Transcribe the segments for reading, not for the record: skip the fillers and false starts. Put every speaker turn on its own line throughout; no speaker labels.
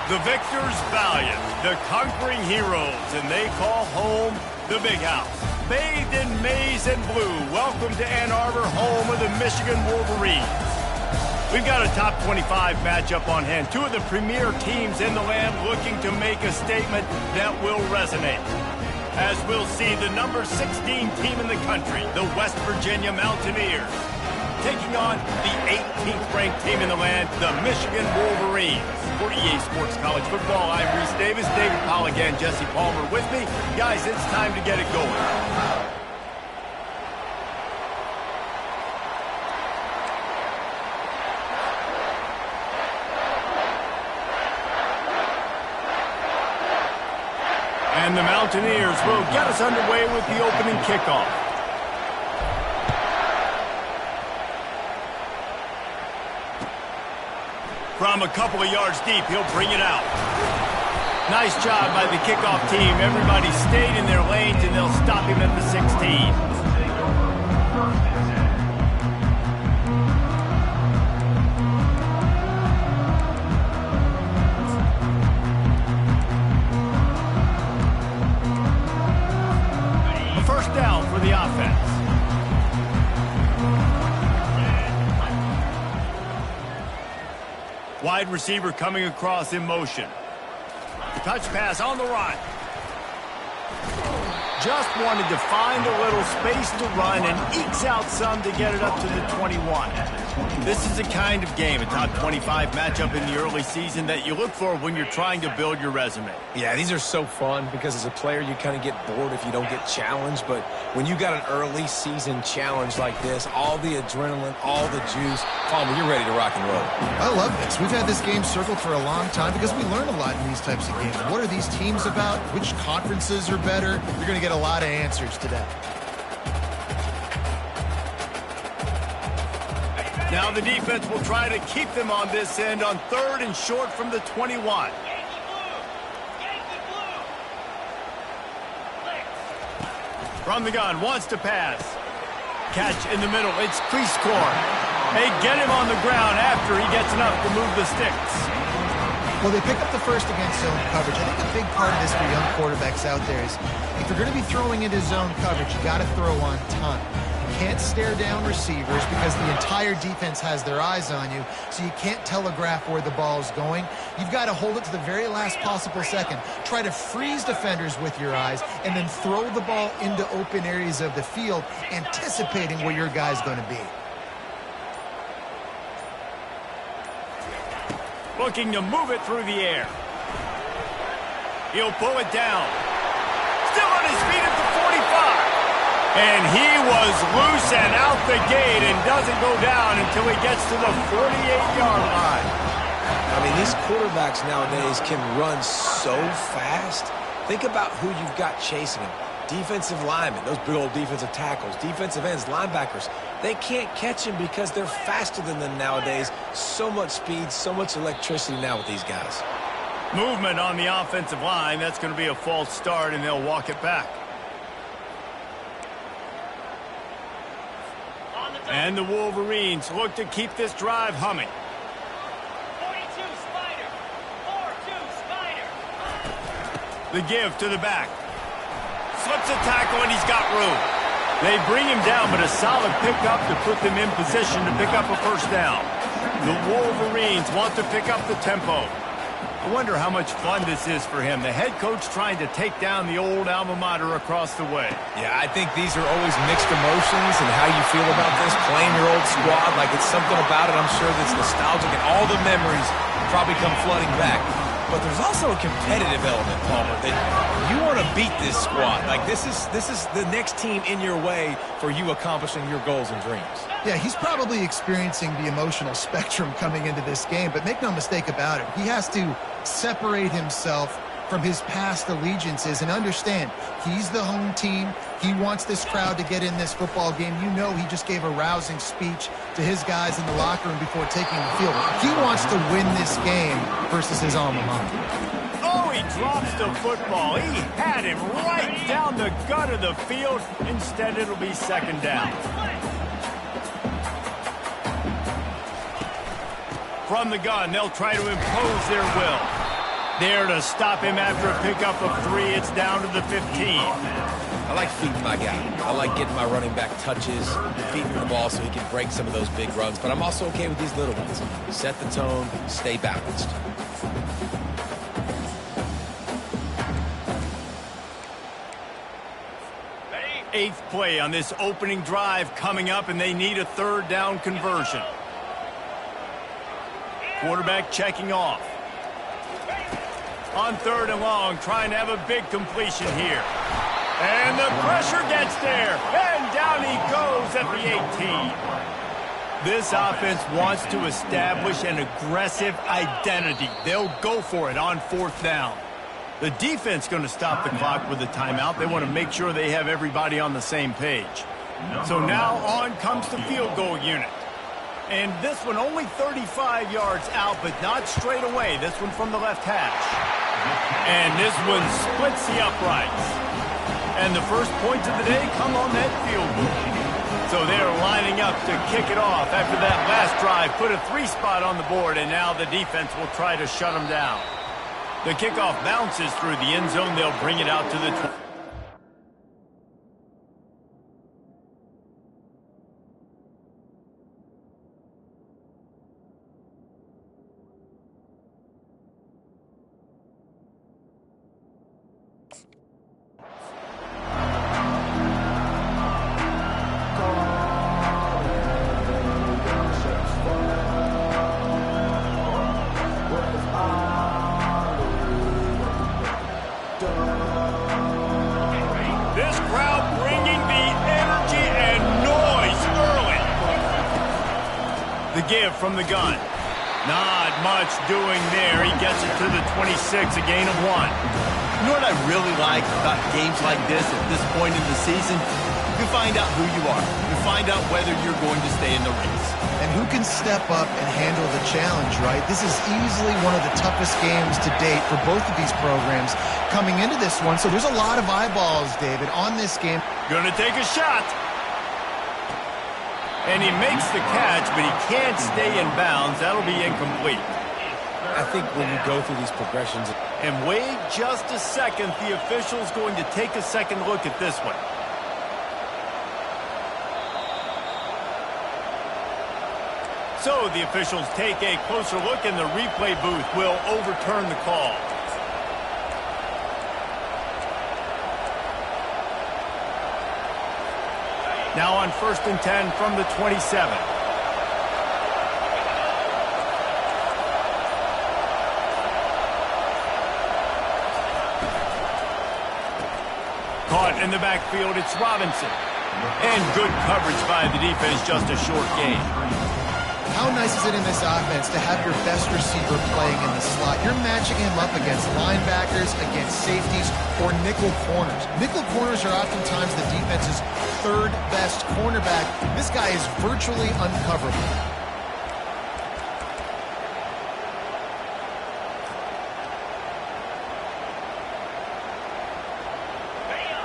The victors valiant, the conquering heroes, and they call home the Big House. Bathed in maize and blue, welcome to Ann Arbor, home of the Michigan Wolverines. We've got a top 25 matchup on hand. Two of the premier teams in the land looking to make a statement that will resonate. As we'll see, the number 16 team in the country, the West Virginia Mountaineers, taking on the 18th ranked team in the land, the Michigan Wolverines. For EA Sports College Football, I'm Reese Davis, David Polligan, Jesse Palmer with me. Guys, it's time to get it going. And the Mountaineers will get us underway with the opening kickoff. From a couple of yards deep, he'll bring it out. Nice job by the kickoff team. Everybody stayed in their lanes, and they'll stop him at the 16. A first down for the offense. Wide receiver coming across in motion. Touch pass on the run. Just wanted to find a little space to run and ekes out some to get it up to the 21. This is the kind of game, a top 25 matchup in the early season, that you look for when you're trying to build your resume.
Yeah, these are so fun because as a player you kind of get bored if you don't get challenged, but when you got an early season challenge like this, all the adrenaline, all the juice, Palmer, you're ready to rock and roll.
I love this. We've had this game circled for a long time because we learn a lot in these types of games. What are these teams about? Which conferences are better? You're going to get a lot of answers today.
Now the defense will try to keep them on this end on third and short from the 21. From the gun, wants to pass. Catch in the middle, it's Cleescore. They get him on the ground after he gets enough to move the sticks.
Well, they pick up the first against zone coverage. I think a big part of this for young quarterbacks out there is if you're going to be throwing into zone coverage, you got to throw on time. You can't stare down receivers because the entire defense has their eyes on you, so you can't telegraph where the ball is going. You've got to hold it to the very last possible second. Try to freeze defenders with your eyes and then throw the ball into open areas of the field, anticipating where your guy's going to be.
Looking to move it through the air. He'll pull it down. Still on his feet at the 45. And he was loose and out the gate and doesn't go down until he gets to the 48-yard line.
I mean, these quarterbacks nowadays can run so fast. Think about who you've got chasing them. Defensive linemen, those big old defensive tackles, defensive ends, linebackers. They can't catch him because they're faster than them nowadays. So much speed, so much electricity now with these guys.
Movement on the offensive line. That's going to be a false start, and they'll walk it back. And the Wolverines look to keep this drive humming.
42 Spider. 4-2 Spider.
The give to the back. Slips a tackle, and he's got room. They bring him down, but a solid pickup to put them in position to pick up a first down. The Wolverines want to pick up the tempo. I wonder how much fun this is for him. The head coach trying to take down the old alma mater across the way.
Yeah, I think these are always mixed emotions and how you feel about this, playing your old squad. Like, it's something about it, I'm sure, that's nostalgic, and all the memories probably come flooding back. But there's also a competitive element, Palmer, that you want to beat this squad. Like, this is the next team in your way for you accomplishing your goals and dreams.
Yeah, he's probably experiencing the emotional spectrum coming into this game, but make no mistake about it. He has to separate himself from his past allegiances and understand he's the home team. He wants this crowd to get in this football game. You know, he just gave a rousing speech to his guys in the locker room before taking the field. He wants to win this game versus his alma mater.
Oh, he drops the football. He had him right down the gut of the field. Instead, it'll be second down. From the gun, they'll try to impose their will. There to stop him after a pickup of 3. It's down to the 15.
I like feeding my guy. I like getting my running back touches, feeding the ball so he can break some of those big runs. But I'm also okay with these little ones. Set the tone, stay balanced.
Eighth play on this opening drive coming up, and they need a 3rd down conversion. Quarterback checking off. On 3rd and long, trying to have a big completion here. And the pressure gets there, and down he goes at the 18. This offense wants to establish an aggressive identity. They'll go for it on 4th down. The defense going to stop the clock with a timeout. They want to make sure they have everybody on the same page. So now on comes the field goal unit. And this one only 35 yards out, but not straight away. This one from the left hash. And this one splits the uprights. And the first points of the day come on that field goal. So they're lining up to kick it off after that last drive. Put a 3 spot on the board, and now the defense will try to shut them down. The kickoff bounces through the end zone. They'll bring it out to the 20. Give from the gun. Not much doing there. He gets it to the 26, a gain of 1.
You know what I really like about games like this at this point in the season? You find out who you are. You find out whether you're going to stay in the race.
And who can step up and handle the challenge, right? This is easily one of the toughest games to date for both of these programs coming into this one. So there's a lot of eyeballs, David, on this game.
Gonna take a shot. And he makes the catch, but he can't stay in bounds. That'll be incomplete.
I think when you go through these progressions...
And wait just a second. The official's going to take a second look at this one. So the officials take a closer look, and the replay booth will overturn the call. Now on 1st and 10 from the 27. Caught in the backfield, it's Robinson. And good coverage by the defense, just a short gain.
How nice is it in this offense to have your best receiver playing in the slot? You're matching him up against linebackers, against safeties, or nickel corners. Nickel corners are oftentimes the defense's 3rd best cornerback. This guy is virtually uncoverable.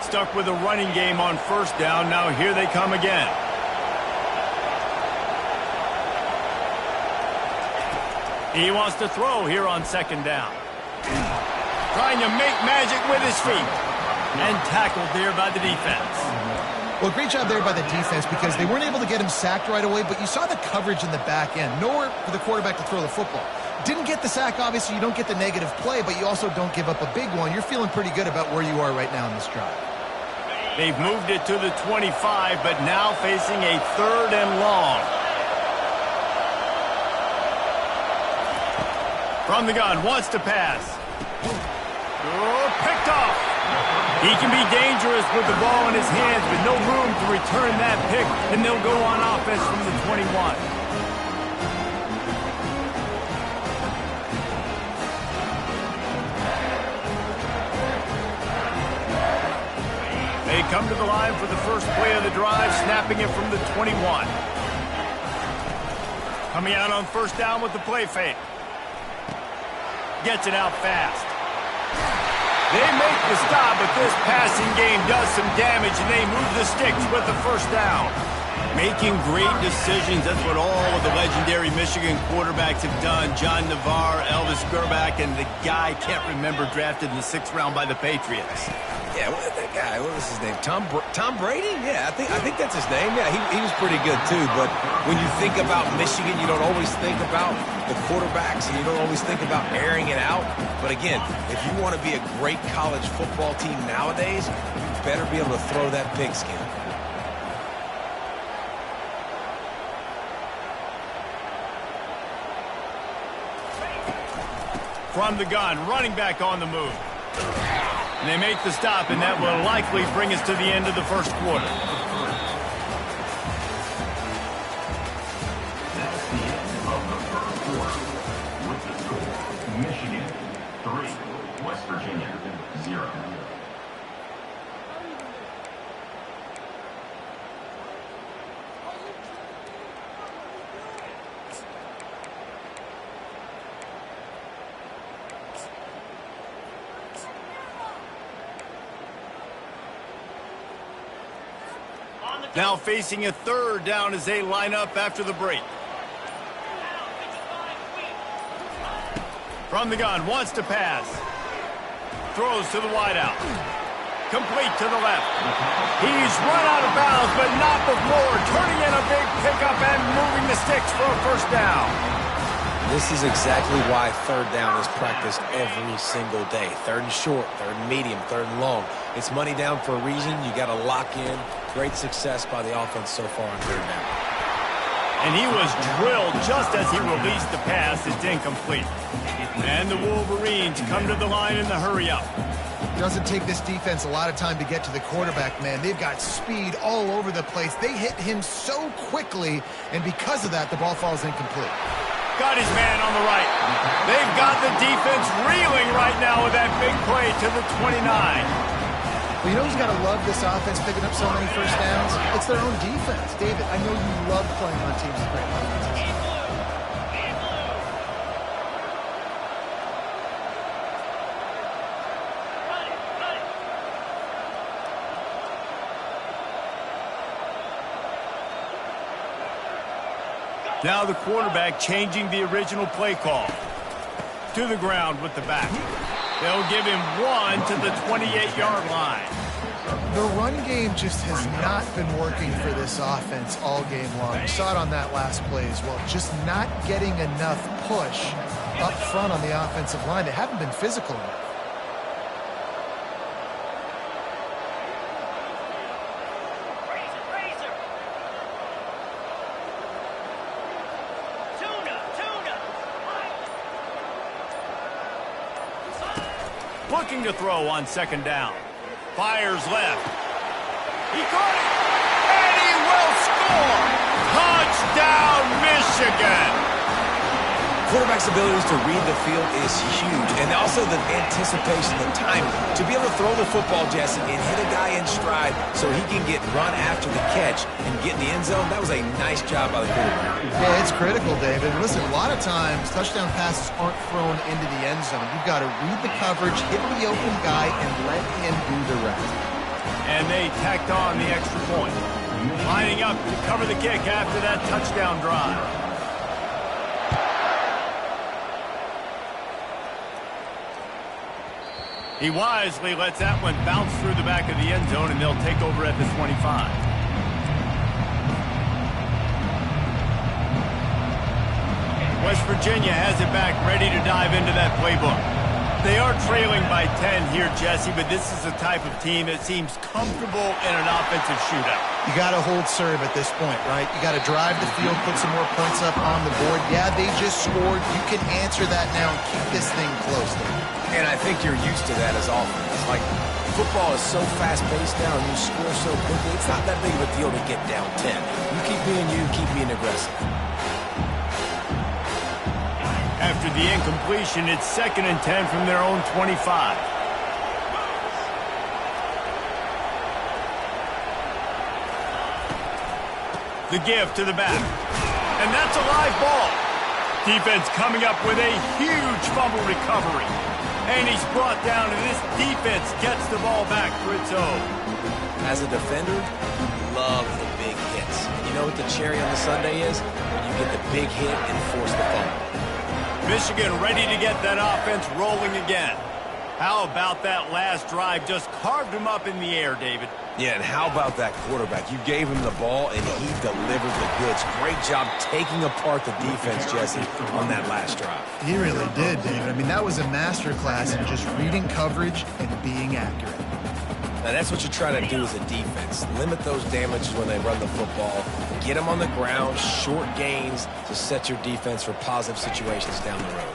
Stuck with a running game on 1st down. Now here they come again. He wants to throw here on 2nd down. Trying to make magic with his feet. And tackled there by the defense.
Well, great job there by the defense because they weren't able to get him sacked right away, but you saw the coverage in the back end. Nowhere for the quarterback to throw the football. Didn't get the sack, obviously. You don't get the negative play, but you also don't give up a big one. You're feeling pretty good about where you are right now in this drive.
They've moved it to the 25, but now facing a 3rd and long. From the gun, wants to pass. Oh, picked off. He can be dangerous with the ball in his hands, but no room to return that pick, and they'll go on offense from the 21. They come to the line for the first play of the drive, snapping it from the 21. Coming out on 1st down with the play fake. Gets it out fast. They make the stop, but this passing game does some damage, and they move the sticks with the 1st down.
Making great decisions. That's what all of the legendary Michigan quarterbacks have done. John Navarre, Elvis Grbac, and the guy, can't remember, drafted in the 6th round by the Patriots.
Yeah, that guy, what was his name? Tom Brady? Yeah, I think that's his name. Yeah, he was pretty good too. But when you think about Michigan, you don't always think about the quarterbacks, and you don't always think about airing it out. But again, if you want to be a great college football team nowadays, you better be able to throw that pigskin.
From the gun, running back on the move. And they make the stop, and that will likely bring us to the end of the first quarter.
That's the end of the first quarter. With the score, Michigan 3, West Virginia 0.
Now facing a 3rd down as they line up after the break. From the gun, wants to pass. Throws to the wideout. Complete to the left. He's run out of bounds, but not before turning in a big pickup and moving the sticks for a 1st down.
This is exactly why 3rd down is practiced every single day. 3rd and short, 3rd and medium, 3rd and long. It's money down for a reason. You got to lock in. Great success by the offense so far on 3rd down.
And he was drilled just as he released the pass. It's incomplete. And the Wolverines come to the line in the hurry-up.
Doesn't take this defense a lot of time to get to the quarterback, man. They've got speed all over the place. They hit him so quickly, and because of that, the ball falls incomplete.
Got his man on the right. They've got the defense reeling right now with that big play to the 29.
Well, you know who's got to love this offense picking up so many 1st downs? It's their own defense. David, I know you love playing on teams with great offenses.
Now the quarterback changing the original play call. To the ground with the back. They'll give him 1 to the 28-yard line.
The run game just has not been working for this offense all game long. You saw it on that last play as well. Just not getting enough push up front on the offensive line. They haven't been physical enough.
Looking to throw on 2nd down. Fires left. He caught it. And he will score. Touchdown, Michigan.
Quarterback's abilities to read the field is huge, and also the anticipation, the timing. To be able to throw the football, Jesse, and hit a guy in stride so he can get run after the catch and get in the end zone, that was a nice job by the quarterback.
Yeah, it's critical, David. Listen, a lot of times touchdown passes aren't thrown into the end zone. You've got to read the coverage, hit the open guy, and let him do the rest.
And they tacked on the extra point. Lining up to cover the kick after that touchdown drive. He wisely lets that one bounce through the back of the end zone, and they'll take over at the 25. West Virginia has it back, ready to dive into that playbook. They are trailing by 10 here, Jesse, but this is the type of team that seems comfortable in an offensive shootout.
You got to hold serve at this point, right? You got to drive the field, put some more points up on the board. Yeah, they just scored. You can answer that now and keep this thing close, David.
And I think you're used to that as offense. Like, football is so fast-paced now and you score so quickly, it's not that big of a deal to get down 10. You keep being aggressive.
After the incompletion, it's 2nd and 10 from their own 25. The give to the back. And that's a live ball. Defense coming up with a huge fumble recovery. And he's brought down, and this defense gets the ball back for its own.
As a defender, you love the big hits. And you know what the cherry on the sundae is? When you get the big hit and force the fumble.
Michigan ready to get that offense rolling again. How about that last drive? Just carved him up in the air, David.
Yeah, and how about that quarterback? You gave him the ball, and he delivered the goods. Great job taking apart the defense, Jesse, on that last drive.
He really did, David. I mean, that was a masterclass in just reading coverage and being accurate.
Now, that's what you try to do as a defense. Limit those damages when they run the football. Get them on the ground, short gains to set your defense for positive situations down the road.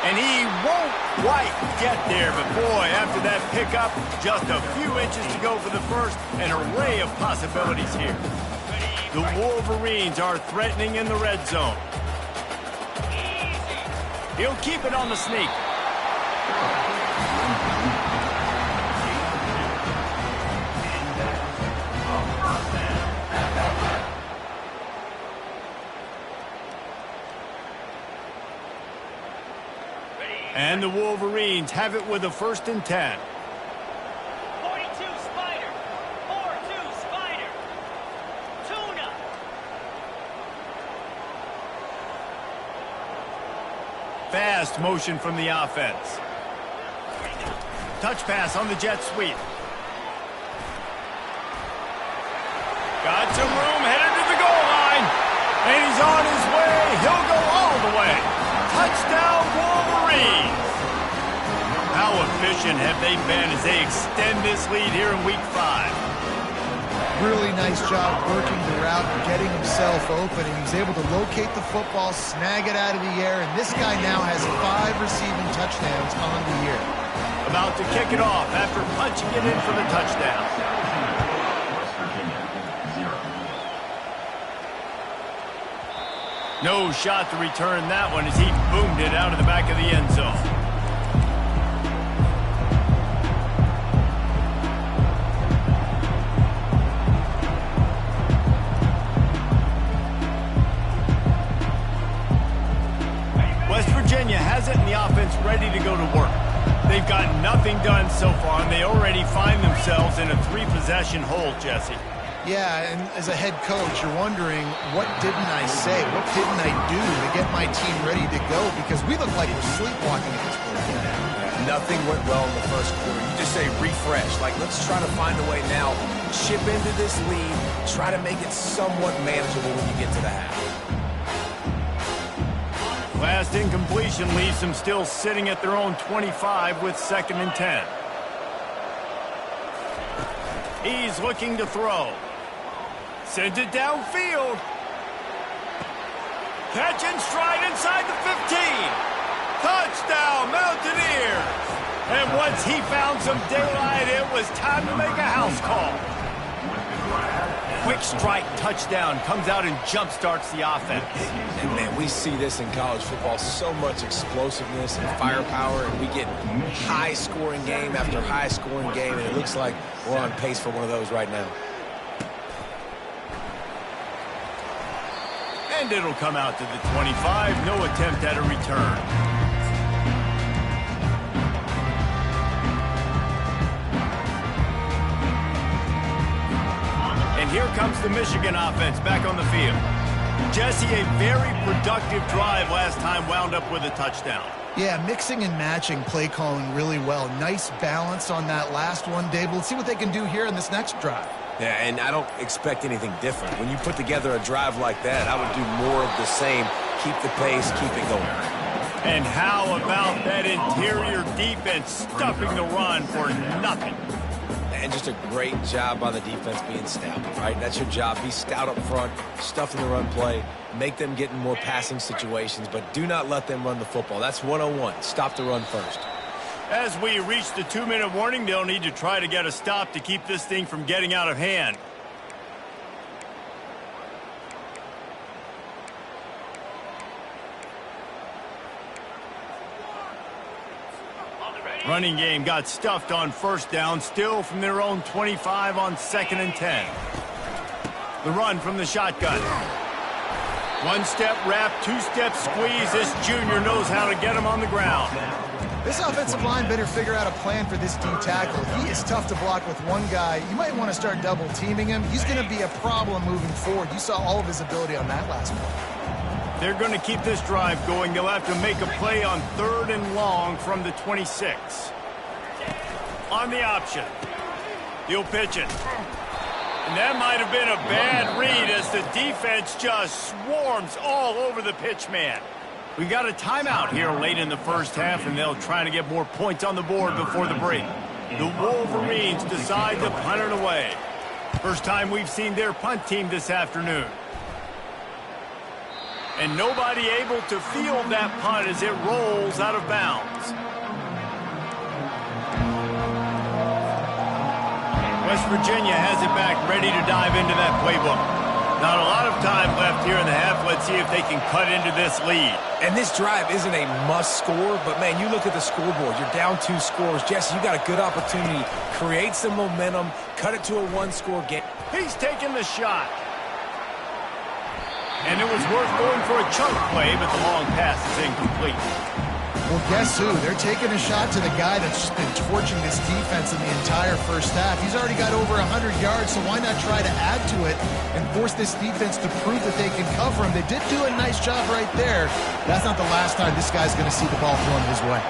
And he won't quite get there, but boy, after that pickup, just a few inches to go for the first, an array of possibilities here. The Wolverines are threatening in the red zone. He'll keep it on the sneak. And the Wolverines have it with a 1st and 10.
42 Spider. 4-2 Spider. Tuna.
Fast motion from the offense. Touch pass on the jet sweep. Got some room, headed to the goal line. And he's on his way. He'll go all the way. Touchdown, Wolverines. How efficient have they been as they extend this lead here in Week 5?
Really nice job working the route, getting himself open, and he's able to locate the football, snag it out of the air, and this guy now has 5 receiving touchdowns on the year.
About to kick it off after punching it in for the touchdown.
West Virginia, 0.
No shot to return that one as he boomed it out of the back of the end zone. West Virginia has it and the offense ready to go to work. They've got nothing done so far, and they already find themselves in a 3-possession hole, Jesse.
Yeah, and as a head coach, you're wondering, what didn't I say? What didn't I do to get my team ready to go? Because we look like we're sleepwalking at this point.
Nothing went well in the first quarter. You just say refresh. Like, let's try to find a way now. Chip into this lead. Try to make it somewhat manageable when you get to the half.
Last incompletion leaves them still sitting at their own 25 with 2nd and 10. He's looking to throw. Sends it downfield. Catch and stride inside the 15. Touchdown, Mountaineers. And once he found some daylight, it was time to make a house call. Quick strike touchdown comes out and jump-starts the offense.
And, man, we see this in college football, so much explosiveness and firepower, and we get high-scoring game after high-scoring game, and it looks like we're on pace for one of those right now.
And it'll come out to the 25. No attempt at a return. And here comes the Michigan offense back on the field. Jesse, a very productive drive last time wound up with a touchdown.
Yeah, mixing and matching play calling really well. Nice balance on that last one, Dave. Let's see what they can do here in this next drive.
Yeah, and I don't expect anything different. When you put together a drive like that, I would do more of the same. Keep the pace, keep it going.
And how about that interior defense stuffing the run for nothing?
And just a great job by the defense being stout, right? That's your job. Be stout up front, stuff in the run play, make them get in more passing situations, but do not let them run the football. That's 101. Stop the run first.
As we reach the 2-minute warning, they'll need to try to get a stop to keep this thing from getting out of hand. Running game got stuffed on 1st down, still from their own 25 on 2nd and 10. The run from the shotgun. 1-step wrap, 2-step squeeze. This junior knows how to get him on the ground.
This offensive line better figure out a plan for this D tackle. He is tough to block with one guy. You might want to start double teaming him. He's going to be a problem moving forward. You saw all of his ability on that last play.
They're going to keep this drive going. They'll have to make a play on 3rd and long from the 26. On the option. He'll pitch it. And that might have been a bad read as the defense just swarms all over the pitch man. We got a timeout here late in the first half, and they'll try to get more points on the board before the break. The Wolverines decide to punt it away. First time we've seen their punt team this afternoon. And nobody able to field that punt as it rolls out of bounds. West Virginia has it back, ready to dive into that playbook. Not a lot of time left here in the half. Let's see if they can cut into this lead.
And this drive isn't a must score, but, man, you look at the scoreboard. You're down 2 scores. Jesse, you got a good opportunity. Create some momentum. Cut it to a 1-score game.
He's taking the shot. And it was worth going for a chunk play, but the long pass is incomplete.
Well, guess who? They're taking a shot to the guy that's just been torching this defense in the entire first half. He's already got over 100 yards, so why not try to add to it and force this defense to prove that they can cover him? They did do a nice job right there. That's not the last time this guy's going to see the ball thrown his way.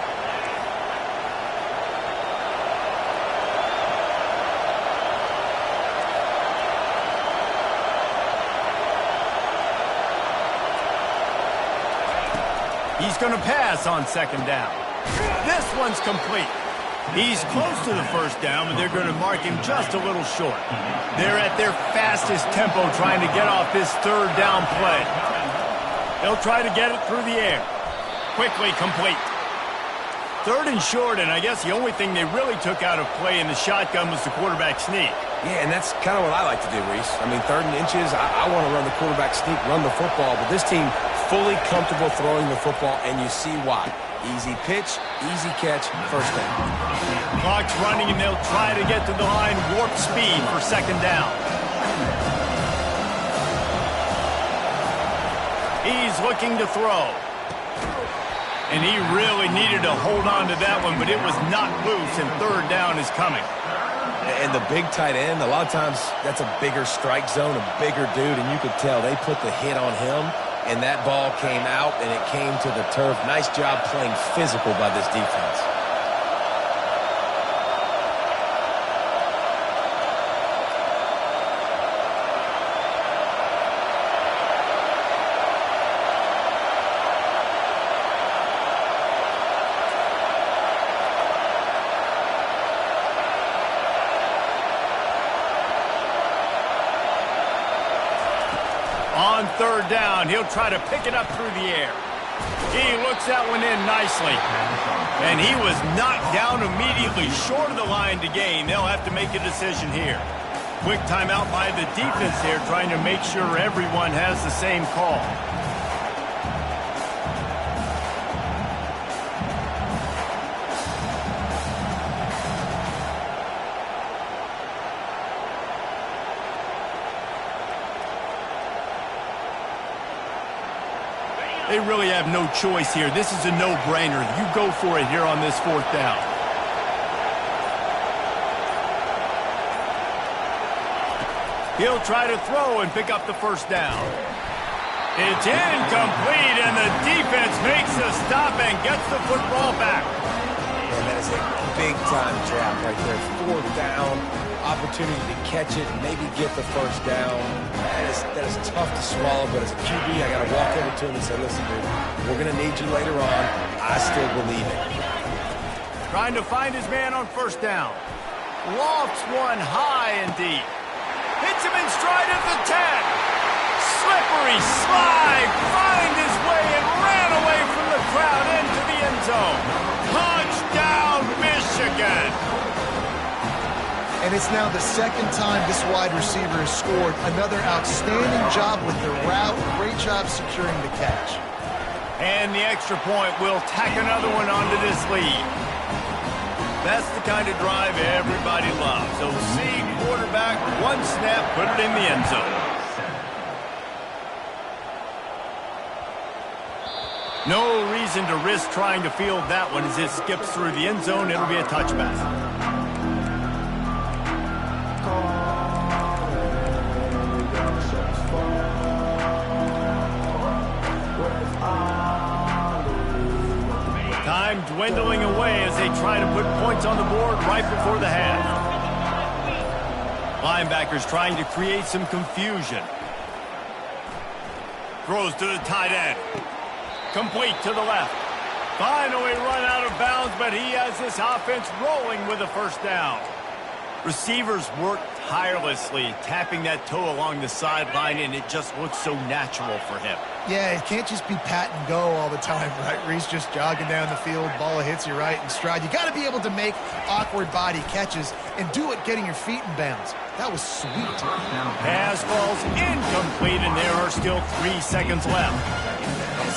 He's going to pass on 2nd down. This one's complete. He's close to the first down, but they're going to mark him just a little short. They're at their fastest tempo trying to get off this 3rd down play. They'll try to get it through the air. Quickly complete. 3rd and short, and I guess the only thing they really took out of play in the shotgun was the quarterback sneak.
Yeah, and that's kind of what I like to do, Reese. I mean, 3rd and inches, I want to run the quarterback sneak, run the football, but this team fully comfortable throwing the football, and you see why. Easy pitch, easy catch, first down.
Clock's running, and they'll try to get to the line warp speed for 2nd down. He's looking to throw. And he really needed to hold on to that one, but it was not loose, and 3rd down is coming.
And the big tight end, a lot of times that's a bigger strike zone, a bigger dude, and you could tell they put the hit on him, and that ball came out, and it came to the turf. Nice job playing physical by this defense.
On 3rd down, he'll try to pick it up through the air. He looks that one in nicely. And he was knocked down immediately short of the line to gain. They'll have to make a decision here. Quick timeout by the defense here, trying to make sure everyone has the same call. They really have no choice here. This is a no-brainer. You go for it here on this 4th down. He'll try to throw and pick up the first down. It's incomplete, and the defense makes the stop and gets the football back.
And that is a big-time trap right there. 4th down, opportunity to catch it, maybe get the first down. That is tough to swallow, but as a QB, I got to walk over to him and say, listen, dude, we're going to need you later on. I still believe it.
Trying to find his man on 1st down. Lofts one high and deep. Hits him in stride at the 10. Slippery slide. Find his way and ran away from the crowd into the end zone. Touchdown, Michigan.
And it's now the 2nd time this wide receiver has scored. Another outstanding job with the route. Great job securing the catch.
And the extra point will tack another one onto this lead. That's the kind of drive everybody loves. So see quarterback, one snap, put it in the end zone. No reason to risk trying to field that one as it skips through the end zone. It'll be a touchback. Time dwindling away as they try to put points on the board right before the half. Linebackers trying to create some confusion. Throws to the tight end. Complete to the left. Finally run out of bounds, but he has this offense rolling with a first down. Receivers work tirelessly, tapping that toe along the sideline, and it just looks so natural for him.
Yeah, it can't just be pat and go all the time, right? Reese just jogging down the field, ball hits you right in stride. You got to be able to make awkward body catches and do it getting your feet in bounds. That was sweet.
Pass falls incomplete, and there are still 3 seconds left.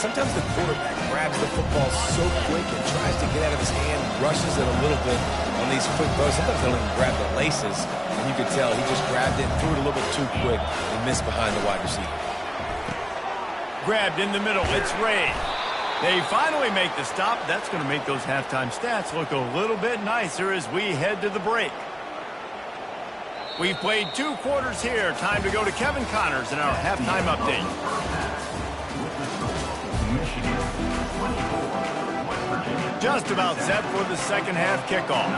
Sometimes the quarterback grabs the football so quick and tries to get out of his hand, rushes it a little bit on these quick throws. Sometimes they don't even grab the laces, and you could tell he just grabbed it and threw it a little bit too quick and missed behind the wide receiver.
Grabbed in the middle. It's Ray. They finally make the stop. That's going to make those halftime stats look a little bit nicer as we head to the break. We've played 2 quarters here. Time to go to Kevin Connors in our halftime update. Just about set for the second half kickoff.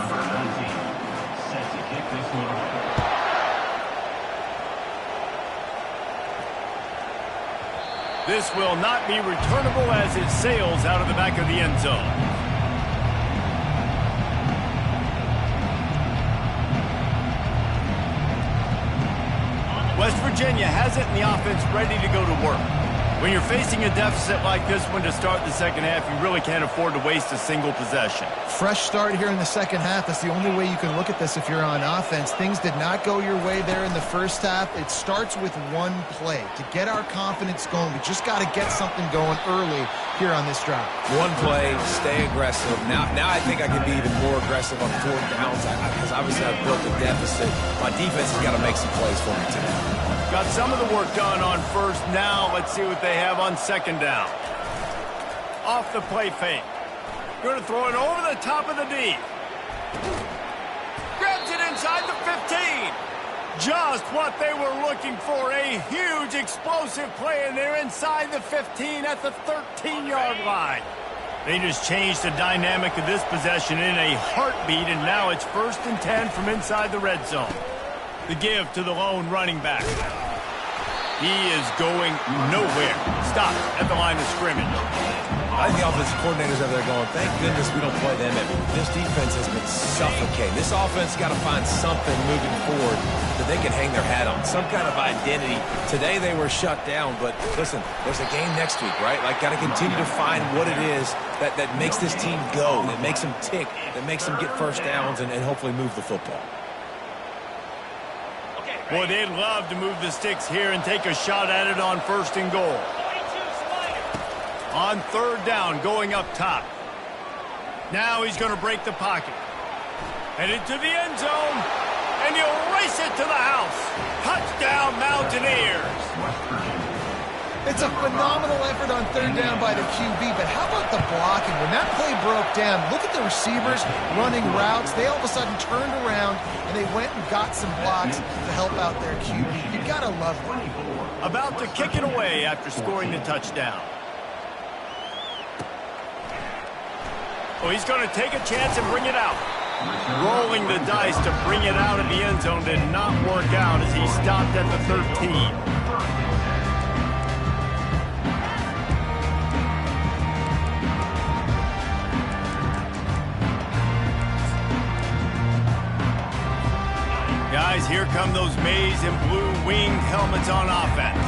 This will not be returnable as it sails out of the back of the end zone. West Virginia has it, and the offense ready to go to work. When you're facing a deficit like this one to start the second half, you really can't afford to waste a single possession.
Fresh start here in the second half. That's the only way you can look at this if you're on offense. Things did not go your way there in the first half. It starts with one play. To get our confidence going, we just got to get something going early here on this drive.
One play, stay aggressive. Now I think I can be even more aggressive on 4th downs because obviously I've built a deficit. My defense has got to make some plays for me today.
Got some of the work done on first. Now let's see what they have on second down. Off the play fake. Going to throw it over the top of the D. Grabs it inside the 15. Just what they were looking for. A huge explosive play, and they're inside the 15 at the 13-yard line. They just changed the dynamic of this possession in a heartbeat, and now it's 1st and 10 from inside the red zone. The give to the lone running back. He is going nowhere. Stop at the line of scrimmage.
I think the offensive coordinators over there going, thank goodness we don't play them every week. This defense has been suffocating. This offense got to find something moving forward that they can hang their hat on, some kind of identity. Today they were shut down, but listen, there's a game next week, right? Like, got to continue to find what it is that makes this team go, that makes them tick, that makes them get first downs and hopefully move the football.
Boy, they'd love to move the sticks here and take a shot at it on 1st and goal. On 3rd down, going up top. Now he's going to break the pocket. Headed to the end zone, and he'll race it to the house. Touchdown, Mountaineers.
It's a phenomenal effort on 3rd down by the QB, but how about the blocking? When that play broke down, look at the receivers running routes. They all of a sudden turned around, and they went and got some blocks to help out their QB. You got to love it.
About to kick it away after scoring the touchdown. Oh, he's going to take a chance and bring it out. Rolling the dice to bring it out of the end zone did not work out as he stopped at the 13. Guys, here come those maize and blue winged helmets on offense.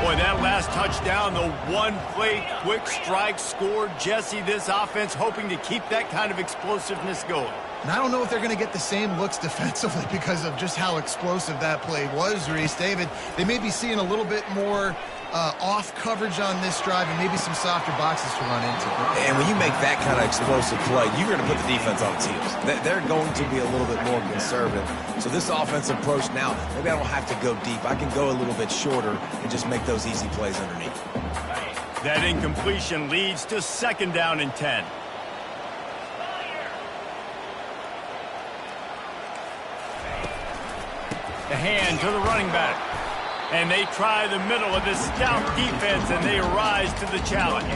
Boy, that last touchdown, the one-play quick strike scored. Jesse, this offense hoping to keep that kind of explosiveness going.
And I don't know if they're going to get the same looks defensively because of just how explosive that play was, Reese. David, they may be seeing a little bit more off coverage on this drive and maybe some softer boxes to run into.
And when you make that kind of explosive play, you're going to put the defense on its heels. They're going to be a little bit more conservative. So this offensive approach now, maybe I don't have to go deep. I can go a little bit shorter and just make those easy plays underneath.
That incompletion leads to 2nd down and 10. The hand to the running back. And they try the middle of this stout defense, and they rise to the challenge.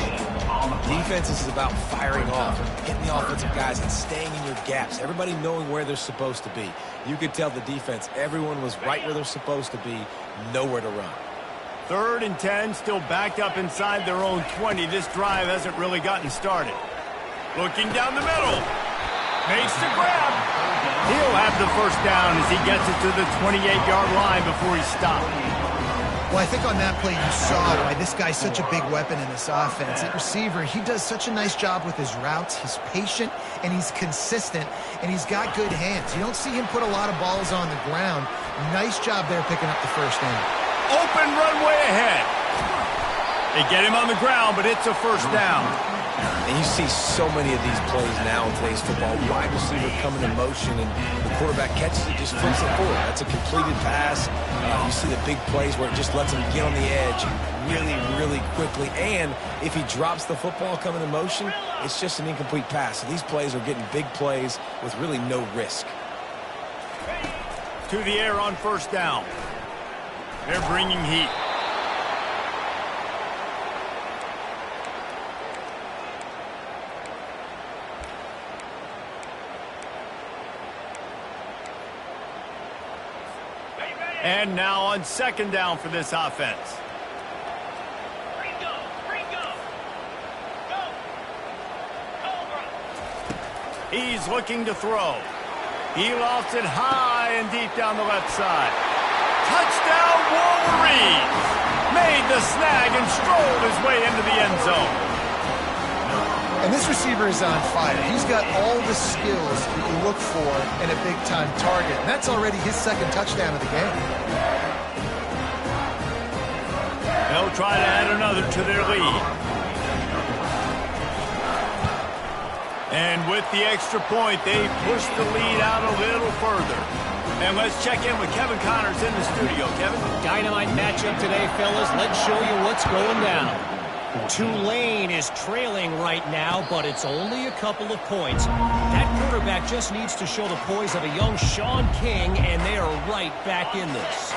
Defense is about firing off, hitting the offensive guys and staying in your gaps. Everybody knowing where they're supposed to be. You could tell the defense, everyone was right where they're supposed to be, nowhere to run.
3rd and 10, still backed up inside their own 20. This drive hasn't really gotten started. Looking down the middle. Makes the grab. He'll have the 1st down as he gets it to the 28-yard line before he stopped.
Well, I think on that play you saw why this guy's such a big weapon in this offense. At receiver, he does such a nice job with his routes. He's patient, and he's consistent, and he's got good hands. You don't see him put a lot of balls on the ground. Nice job there picking up the 1st down.
Open runway ahead. They get him on the ground, but it's a 1st down.
And you see so many of these plays now in today's football. Wide receiver coming in motion, and the quarterback catches it, just flips it forward. That's a completed pass. You see the big plays where it just lets him get on the edge really, really quickly. And if he drops the football coming in motion, it's just an incomplete pass. So these plays are getting big plays with really no risk.
To the air on 1st down. They're bringing heat. And now on 2nd down for this offense. He's looking to throw. He lofts it high and deep down the left side. Touchdown Wolverines! Made the snag and strolled his way into the end zone.
And this receiver is on fire. He's got all the skills that you look for in a big-time target. And that's already his 2nd touchdown of the game.
They'll try to add another to their lead. And with the extra point, they push the lead out a little further. And let's check in with Kevin Connors in the studio. Kevin?
Dynamite matchup today, fellas. Let's show you what's going down. Tulane is trailing right now, but it's only a couple of points. That quarterback just needs to show the poise of a young Sean King, and they are right back in this.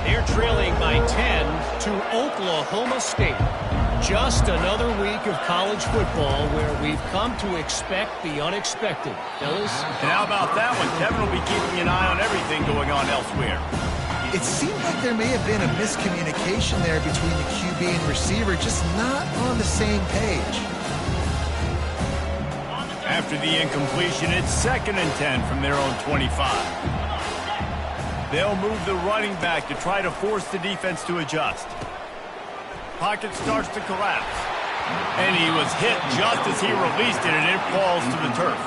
They're trailing by 10 to Oklahoma State. Just another week of college football where we've come to expect the unexpected. Fellas?
And how about that one? Kevin will be keeping an eye on everything going on elsewhere.
It seemed like there may have been a miscommunication there between the QB and receiver, just not on the same page.
After the incompletion, it's 2nd and 10 from their own 25. They'll move the running back to try to force the defense to adjust. Pocket starts to collapse. And he was hit just as he released it, and it falls to the turf.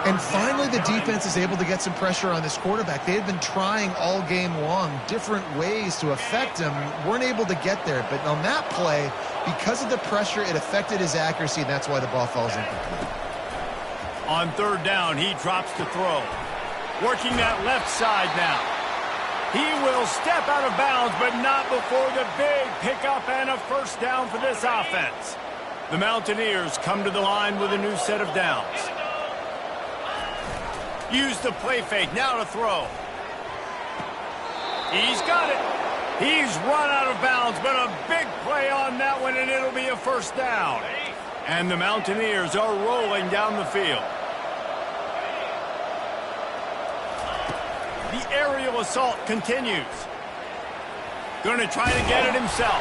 And finally, the defense is able to get some pressure on this quarterback. They had been trying all game long different ways to affect him, weren't able to get there. But on that play, because of the pressure, it affected his accuracy, and that's why the ball falls incomplete.
On 3rd down, he drops to throw. Working that left side now. He will step out of bounds, but not before the big pickup and a 1st down for this offense. The Mountaineers come to the line with a new set of downs. Use the play fake, now to throw. He's got it. He's run out of bounds, but a big play on that one, and it'll be a 1st down. And the Mountaineers are rolling down the field. The aerial assault continues. Going to try to get it himself.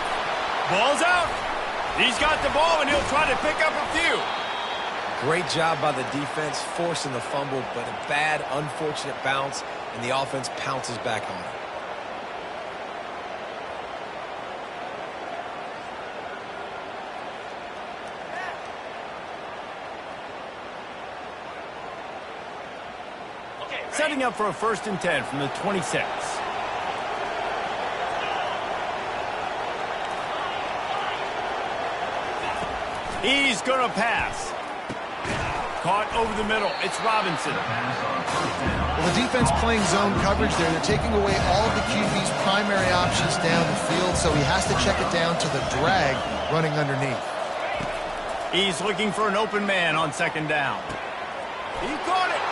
Ball's out. He's got the ball, and he'll try to pick up a few.
Great job by the defense, forcing the fumble, but a bad, unfortunate bounce, and the offense pounces back on it.
Setting up for a 1st and 10 from the 26. He's going to pass. Caught over the middle. It's Robinson.
Well, the defense playing zone coverage there. They're taking away all of the QB's primary options down the field, so he has to check it down to the drag. running underneath.
He's looking for an open man on second down. He caught it.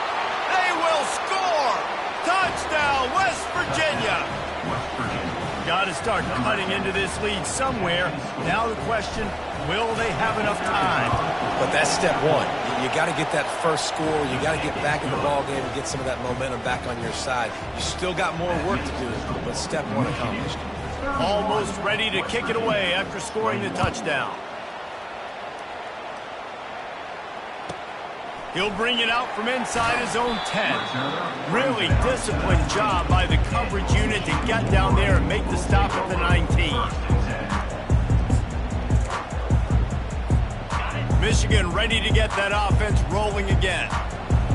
They will score. Touchdown, West Virginia.
West Virginia.
Got to start cutting into this lead somewhere. Now the question, will they have enough time?
But that's step one. You got to get that first score. You got to get back in the ball game and get some of that momentum back on your side. You still got more work to do, but step one accomplished.
Almost ready to kick it away after scoring the touchdown. He'll bring it out from inside his own 10. Really disciplined job by the coverage unit to get down there and make the stop at the 19. Michigan ready to get that offense rolling again.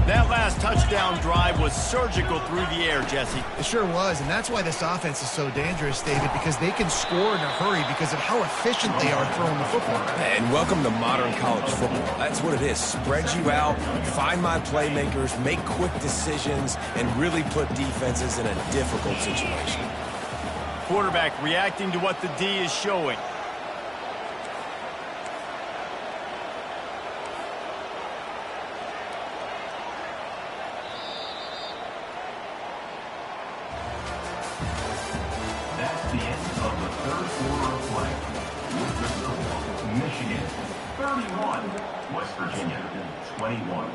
That last touchdown drive was surgical through the air, Jesse.
It sure was, and that's why this offense is so dangerous, David, because they can score in a hurry because of how efficient they are throwing the football.
And welcome to modern college football. That's what it is. Spread you out, find my playmakers, make quick decisions, and really put defenses in a difficult situation.
Quarterback reacting to what the D is showing.
That's the end of the third quarter of play. With the score, Michigan 31, West Virginia 21.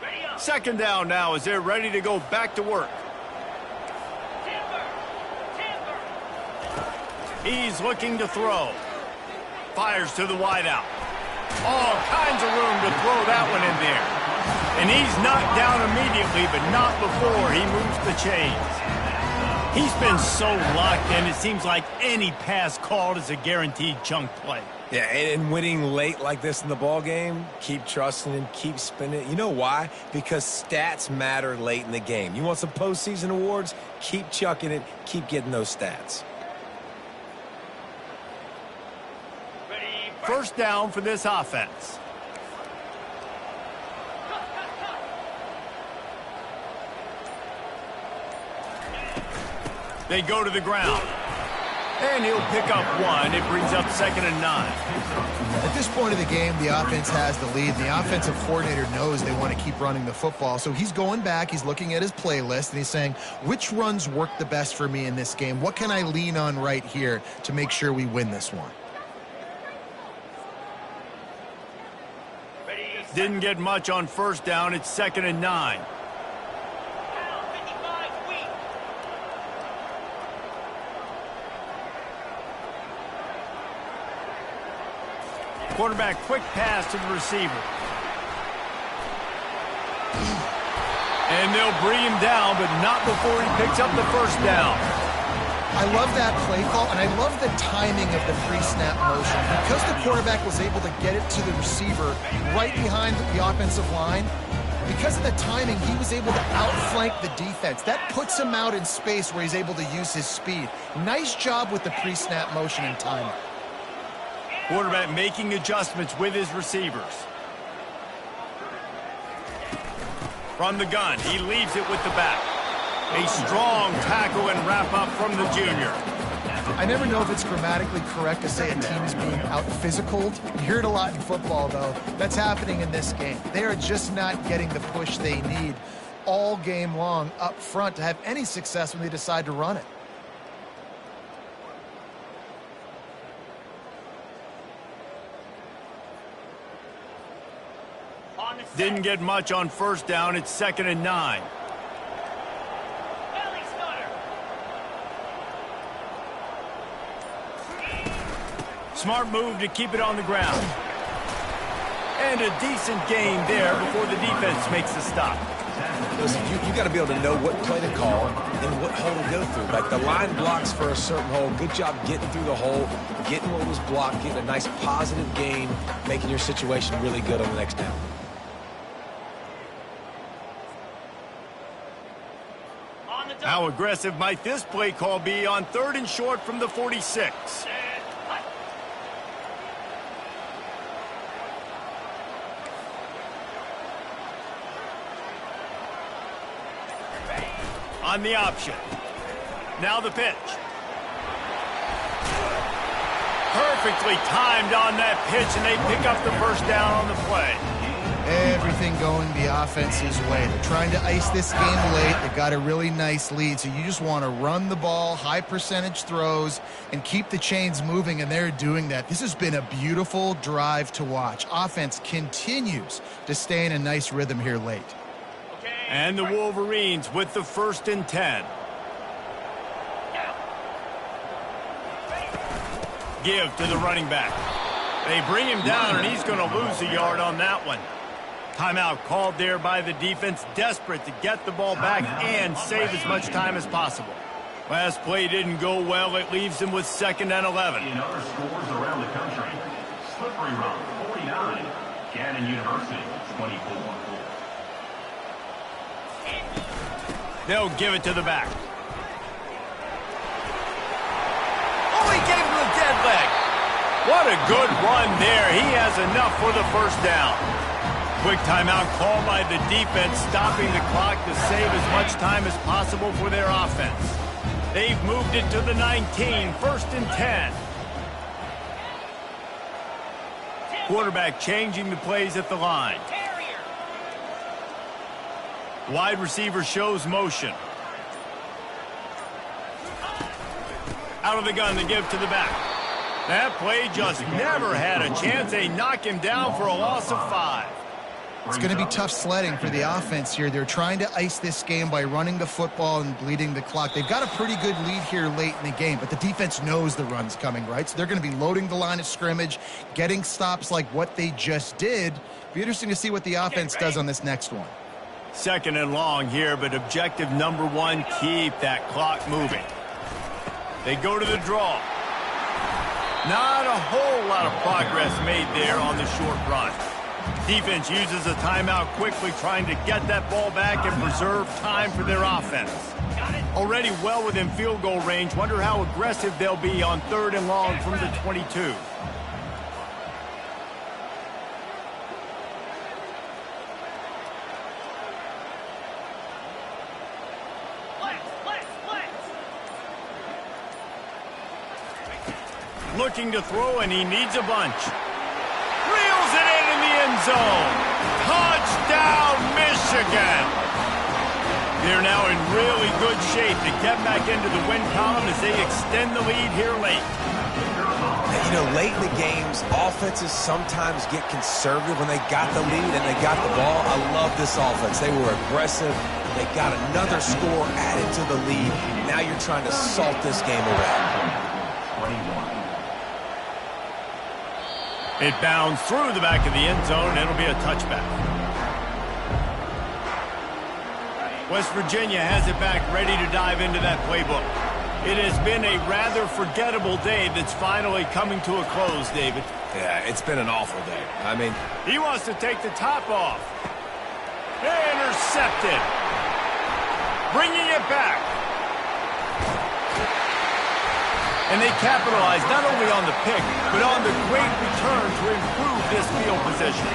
Ready up.
Second down now as they're ready to go back to work.
Timber.
He's looking to throw. Fires to the wideout. All kinds of room to throw that one in there. And he's knocked down immediately, but not before he moves the chains. He's been so locked in, it seems like any pass called is a guaranteed chunk play.
Yeah, and winning late like this in the ball game, keep trusting him, keep spinning it. You know why? Because stats matter late in the game. You want some postseason awards? Keep chucking it, keep getting those stats.
Ready.
First down for this offense. They go to the ground. And he'll pick up one. It brings up 2nd and 9.
At this point of the game, the offense has the lead. The offensive coordinator knows they want to keep running the football. So he's going back, he's looking at his playlist, and he's saying, which runs work the best for me in this game? What can I lean on right here to make sure we win this one?
Ready.
Didn't get much on first down. It's 2nd and 9.
Down 55 weak.
Quarterback quick pass to the receiver. And they'll bring him down, but not before he picks up the first down.
I love that play call, and I love the timing of the pre-snap motion. Because the quarterback was able to get it to the receiver right behind the offensive line, because of the timing, he was able to outflank the defense. That puts him out in space where he's able to use his speed. Nice job with the pre-snap motion and timing.
Quarterback making adjustments with his receivers. From the gun, he leaves it with the back. A strong tackle and wrap up from the junior.
I never know if it's grammatically correct to say a team is being out-physicaled. You hear it a lot in football, though. That's happening in this game. They are just not getting the push they need all game long up front to have any success when they decide to run it.
On the set.
Didn't get much on first down. It's 2nd and 9.
Belly stutter.
Smart move to keep it on the ground. And a decent gain there before the defense makes the stop.
Listen, you got to be able to know what play to call and what hole to go through. Like the line blocks for a certain hole. Good job getting through the hole, getting what was blocked, getting a nice positive gain, making your situation really good on the next down.
On the
How aggressive might this play call be on 3rd and short from the 46? On the option. Now the pitch. Perfectly timed on that pitch, and they pick up the first down on the play.
Everything going the offense's way. They're trying to ice this game late. They've got a really nice lead, so you just want to run the ball, high percentage throws, and keep the chains moving, and they're doing that. This has been a beautiful drive to watch. Offense continues to stay in a nice rhythm here late.
And the Wolverines with the 1st and 10. Give to the running back. They bring him down, and he's going to lose a yard on that one. Timeout called there by the defense, desperate to get the ball back and save as much time as possible. Last play didn't go well. It leaves him with 2nd and 11.
In other scores around the country, Slippery Rock, 49. Gannon University, 24.
They'll give it to the back. Oh, he gave him a dead leg. What a good run there. He has enough for the first down. Quick timeout called by the defense, stopping the clock to save as much time as possible for their offense. They've moved it to the 19, 1st and 10. Quarterback changing the plays at the line. Wide receiver shows motion. Out of the gun to give to the back. That play just never had a chance. They knock him down for a loss of 5.
It's going to be tough sledding for the offense here. They're trying to ice this game by running the football and bleeding the clock. They've got a pretty good lead here late in the game, but the defense knows the run's coming, right? So they're going to be loading the line of scrimmage, getting stops like what they just did. Be interesting to see what the offense does on this next one.
2nd and long here, but objective number 1, keep that clock moving. They go to the draw. Not a whole lot of progress made there on the short run. Defense uses a timeout quickly, trying to get that ball back and preserve time for their offense. Already well within field goal range. Wonder how aggressive they'll be on 3rd and long from the 22. Looking to throw, and he needs a bunch. Reels it in the end zone. Touchdown, Michigan! They're now in really good shape to get back into the win column as they extend the lead here late.
You know, late in the games, offenses sometimes get conservative when they got the lead and they got the ball. I love this offense. They were aggressive. They got another score added to the lead. Now you're trying to salt this game away.
It bounds through the back of the end zone. It'll be a touchback. West Virginia has it back, ready to dive into that playbook. It has been a rather forgettable day that's finally coming to a close, David.
Yeah, it's been an awful day. I mean,
he wants to take the top off. Intercepted. Bringing it back. And they capitalize not only on the pick, but on the great return to improve this field position.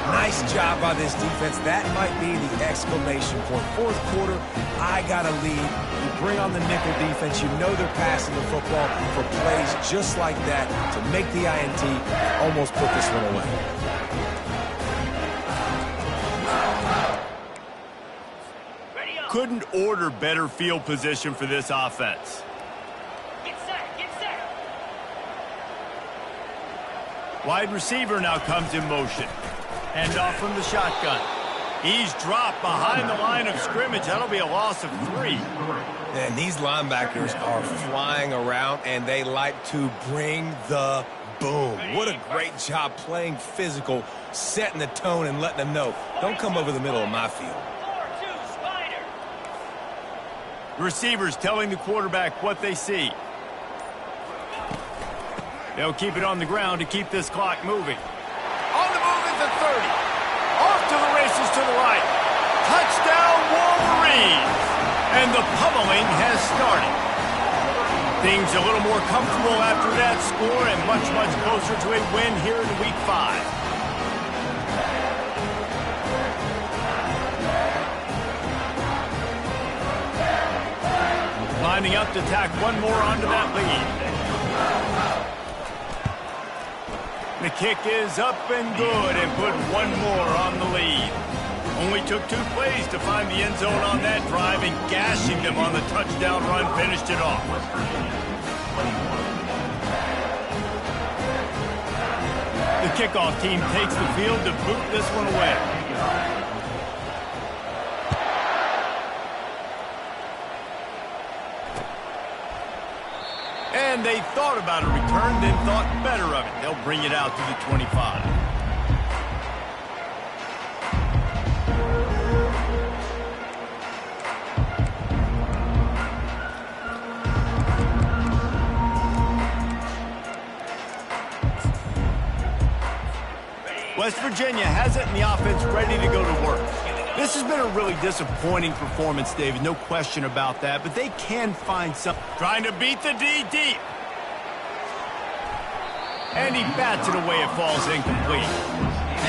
Nice job by this defense. That might be the exclamation point. 4th quarter, I got a lead. You bring on the nickel defense. You know they're passing the football for plays just like that to make the INT, almost put this one away.
Couldn't order better field position for this offense. Wide receiver now comes in motion. Hand off from the shotgun. He's dropped behind the line of scrimmage. That'll be a loss of 3.
And these linebackers are flying around, and they like to bring the boom. What a great job playing physical, setting the tone and letting them know, don't come over the middle of my field.
Receivers telling the quarterback what they see. They'll keep it on the ground to keep this clock moving. On the move at the 30. Off to the races to the right. Touchdown, Wolverines! And the pummeling has started. Things a little more comfortable after that score and much, much closer to a win here in Week 5. Lining up to tack one more onto that lead.
The kick is up and good and put one more on the lead. Only took 2 plays to find the end zone on that drive, and gashing them on the touchdown run finished it off. The kickoff team takes the field to boot this one away. And they thought about a return, then thought better of it. They'll bring it out to the 25. West Virginia has it, and the offense ready to go to work. This has been a really disappointing performance, David, no question about that, but they can find some. Trying to beat the D deep. And he bats it away, it falls incomplete.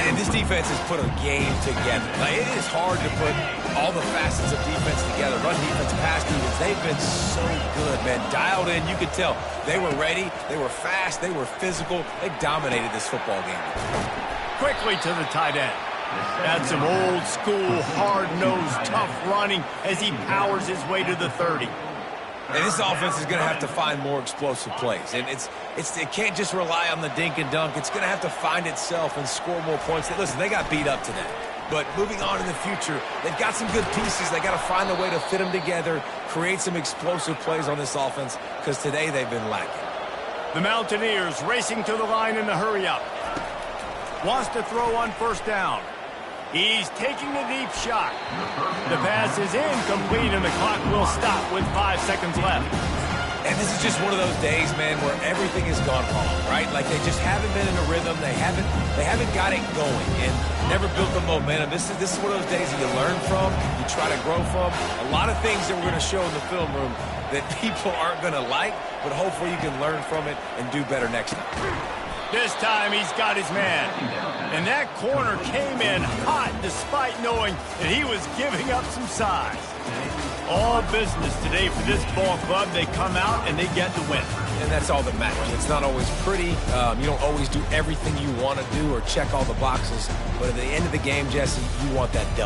And this defense has put a game together. Like, it is hard to put all the facets of defense together. Run defense, pass defense, they've been so good, man. Dialed in, you could tell. They were ready, they were fast, they were physical. They dominated this football game.
Quickly to the tight end. That's some old school, hard-nosed, tough running as he powers his way to the 30.
And this offense is going to have to find more explosive plays. And it can't just rely on the dink and dunk. It's going to have to find itself and score more points. Listen, they got beat up today. But moving on in the future, they've got some good pieces. They got to find a way to fit them together, create some explosive plays on this offense, because today they've been lacking.
The Mountaineers racing to the line in the hurry-up. Wants to throw on first down. He's taking the deep shot. The pass is incomplete, and the clock will stop with 5 seconds left.
And this is just one of those days, man, where everything has gone wrong, right? Like they just haven't been in a rhythm. They haven't got it going and never built the momentum. This is one of those days that you learn from, you try to grow from. A lot of things that we're going to show in the film room that people aren't going to like, but hopefully you can learn from it and do better next time.
This time he's got his man. And that corner came in hot despite knowing that he was giving up some size. All business today for this ball club. They come out and they get the win.
And that's all that matters. It's not always pretty. You don't always do everything you want to do or check all the boxes. But at the end of the game, Jesse, you want that W.